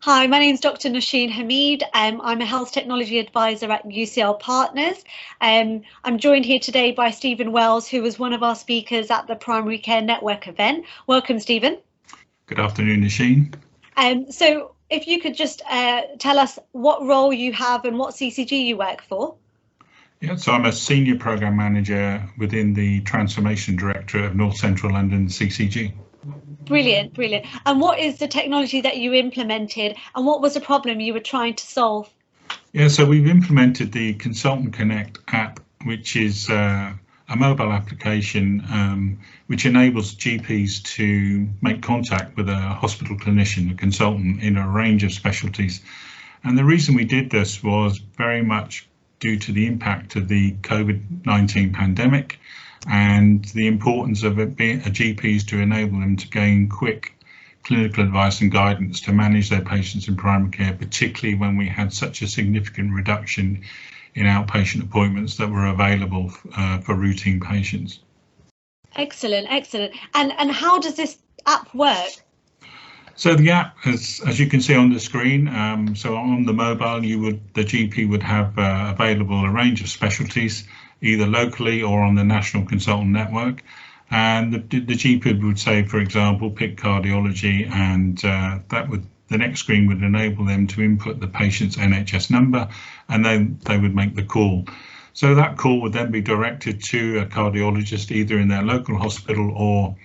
Hi, my name is Dr. Nausheen Hameed. I'm a health technology advisor at UCLPartners. I'm joined here today by Stephen Wells, who was one of our speakers at the Primary Care Network event. Welcome, Stephen. Good afternoon, Nausheen. So if you could just tell us what role you have and what CCG you work for. Yeah, so I'm a senior program manager within the Transformation Directorate of North Central London CCG. Brilliant, brilliant. And what is the technology that you implemented and what was the problem you were trying to solve? Yeah, so we've implemented the Consultant Connect app, which is a mobile application which enables GPs to make contact with a hospital clinician, a consultant in a range of specialties. And the reason we did this was very much due to the impact of the COVID-19 pandemic and the importance of it being a GPs to enable them to gain quick clinical advice and guidance to manage their patients in primary care, particularly when we had such a significant reduction in outpatient appointments that were available for routine patients. Excellent, excellent. And how does this app work? So the app, as you can see on the screen, so on the mobile, the GP would have available a range of specialties, either locally or on the National Consultant Network. And the GP would say, for example, pick cardiology, and the next screen would enable them to input the patient's NHS number, and then they would make the call. So that call would then be directed to a cardiologist, either in their local hospital, or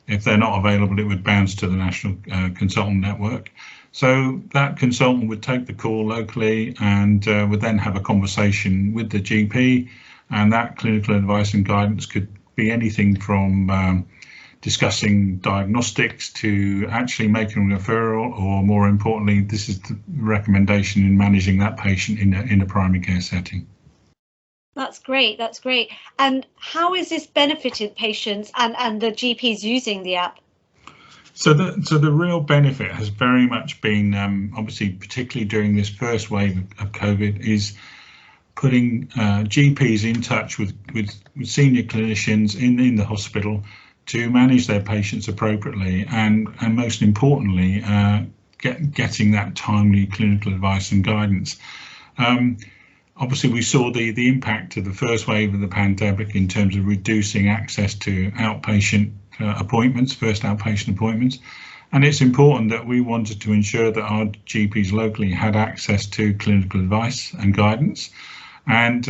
if they're not available, it would bounce to the National Consultant Network. So that consultant would take the call locally and would then have a conversation with the GP, and that clinical advice and guidance could be anything from discussing diagnostics to actually making a referral, or more importantly, this is the recommendation in managing that patient in a primary care setting. That's great, that's great. And how has this benefited patients and the GPs using the app? So the real benefit has very much been, obviously, particularly during this first wave of COVID, is putting GPs in touch with senior clinicians in the hospital to manage their patients appropriately, and most importantly, getting that timely clinical advice and guidance. Obviously, we saw the impact of the first wave of the pandemic in terms of reducing access to outpatient appointments, first outpatient appointments. And it's important that we wanted to ensure that our GPs locally had access to clinical advice and guidance. And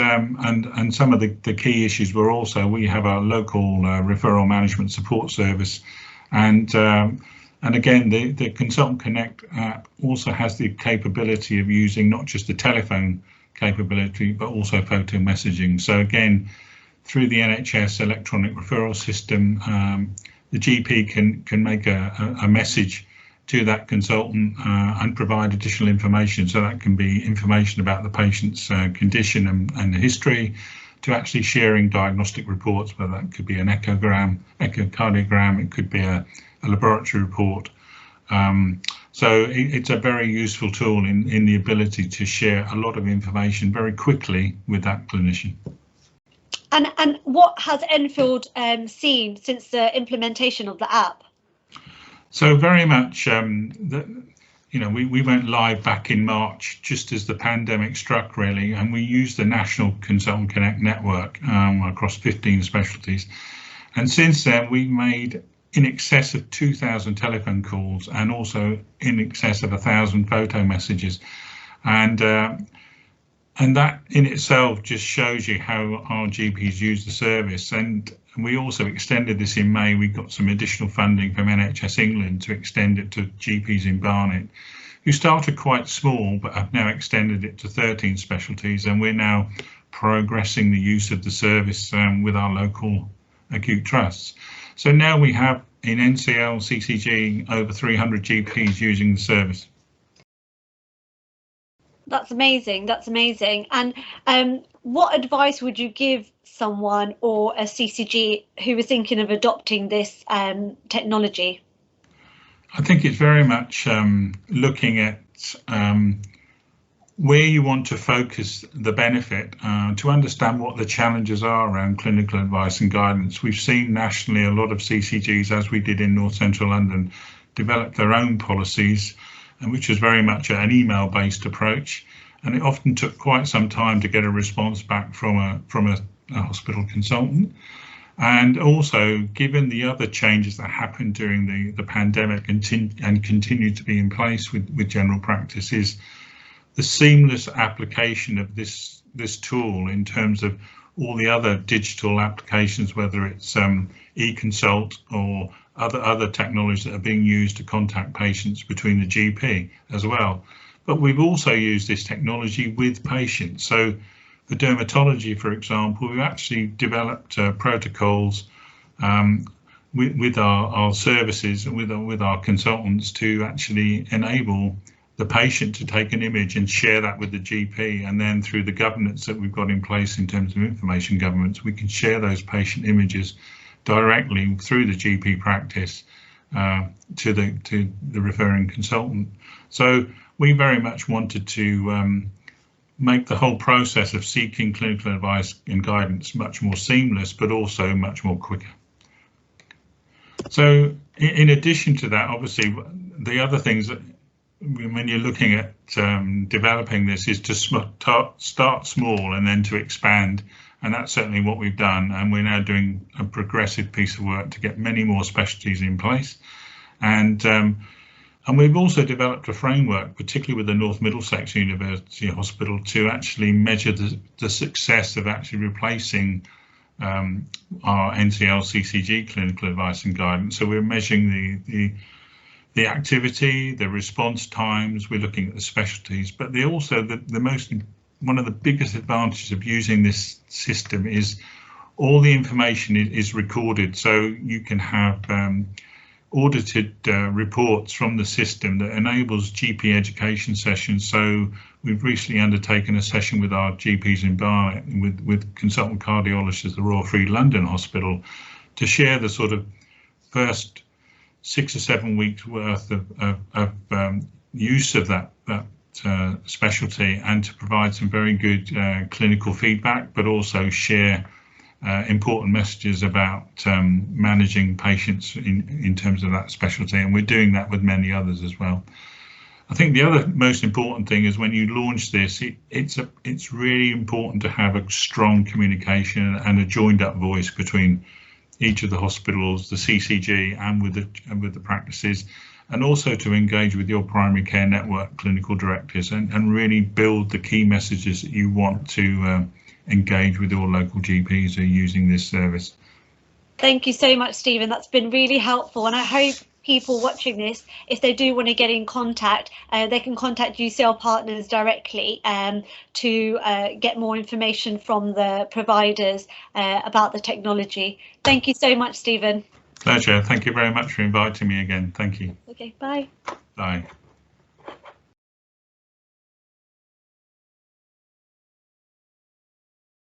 some of the key issues were also, we have a local referral management support service. And again, the Consultant Connect app also has the capability of using not just the telephone capability, but also photo messaging. So again, through the NHS electronic referral system, the GP can make a message to that consultant and provide additional information. So that can be information about the patient's condition and history, to actually sharing diagnostic reports, whether that could be an echocardiogram, it could be a laboratory report. So it's a very useful tool in the ability to share a lot of information very quickly with that clinician. And what has Enfield seen since the implementation of the app? So very much, we went live back in March, just as the pandemic struck, really, and we used the National Consultant Connect network across 15 specialties. And since then, we've made in excess of 2,000 telephone calls and also in excess of 1,000 photo messages. And that in itself just shows you how our GPs use the service. And we also extended this in May. We got some additional funding from NHS England to extend it to GPs in Barnet, who started quite small but have now extended it to 13 specialties. And we're now progressing the use of the service with our local acute trusts. So now we have in NCL CCG over 300 GPs using the service. That's amazing. That's amazing. And what advice would you give someone or a CCG who was thinking of adopting this technology? I think it's very much looking at where you want to focus the benefit, to understand what the challenges are around clinical advice and guidance. We've seen nationally a lot of CCGs, as we did in North Central London, develop their own policies and which was very much an email-based approach, and it often took quite some time to get a response back from a hospital consultant. And also, given the other changes that happened during the pandemic and continue to be in place with general practice, is the seamless application of this tool in terms of all the other digital applications, whether it's e-consult or other technologies that are being used to contact patients between the GP as well. But we've also used this technology with patients. So for dermatology, for example, we've actually developed protocols with our services and with our consultants to actually enable the patient to take an image and share that with the GP, and then through the governance that we've got in place in terms of information governance, we can share those patient images directly through the GP practice to the referring consultant. So we very much wanted to make the whole process of seeking clinical advice and guidance much more seamless, but also much more quicker. So in addition to that, obviously, the other things that when you're looking at developing this is to start small and then to expand, and that's certainly what we've done, and we're now doing a progressive piece of work to get many more specialties in place. And we've also developed a framework, particularly with the North Middlesex University Hospital, to actually measure the success of actually replacing our NCL CCG clinical advice and guidance. So we're measuring the activity, the response times, we're looking at the specialties, but one of the biggest advantages of using this system is all the information is recorded, so you can have audited reports from the system that enables GP education sessions. So we've recently undertaken a session with our GPs in Barnet with consultant cardiologists at the Royal Free London Hospital to share the sort of first 6 or 7 weeks worth of use of that specialty, and to provide some very good clinical feedback, but also share important messages about managing patients in terms of that specialty. And we're doing that with many others as well. I think the other most important thing is when you launch this, it's really important to have a strong communication and a joined up voice between each of the hospitals, the CCG, and with the practices, and also to engage with your primary care network clinical directors and really build the key messages that you want to engage with your local GPs who are using this service. Thank you so much, Stephen. That's been really helpful, and I hope people watching this, if they do want to get in contact, they can contact UCLPartners directly to get more information from the providers about the technology. Thank you so much, Stephen. Pleasure. Thank you very much for inviting me again. Thank you. Okay, bye. Bye.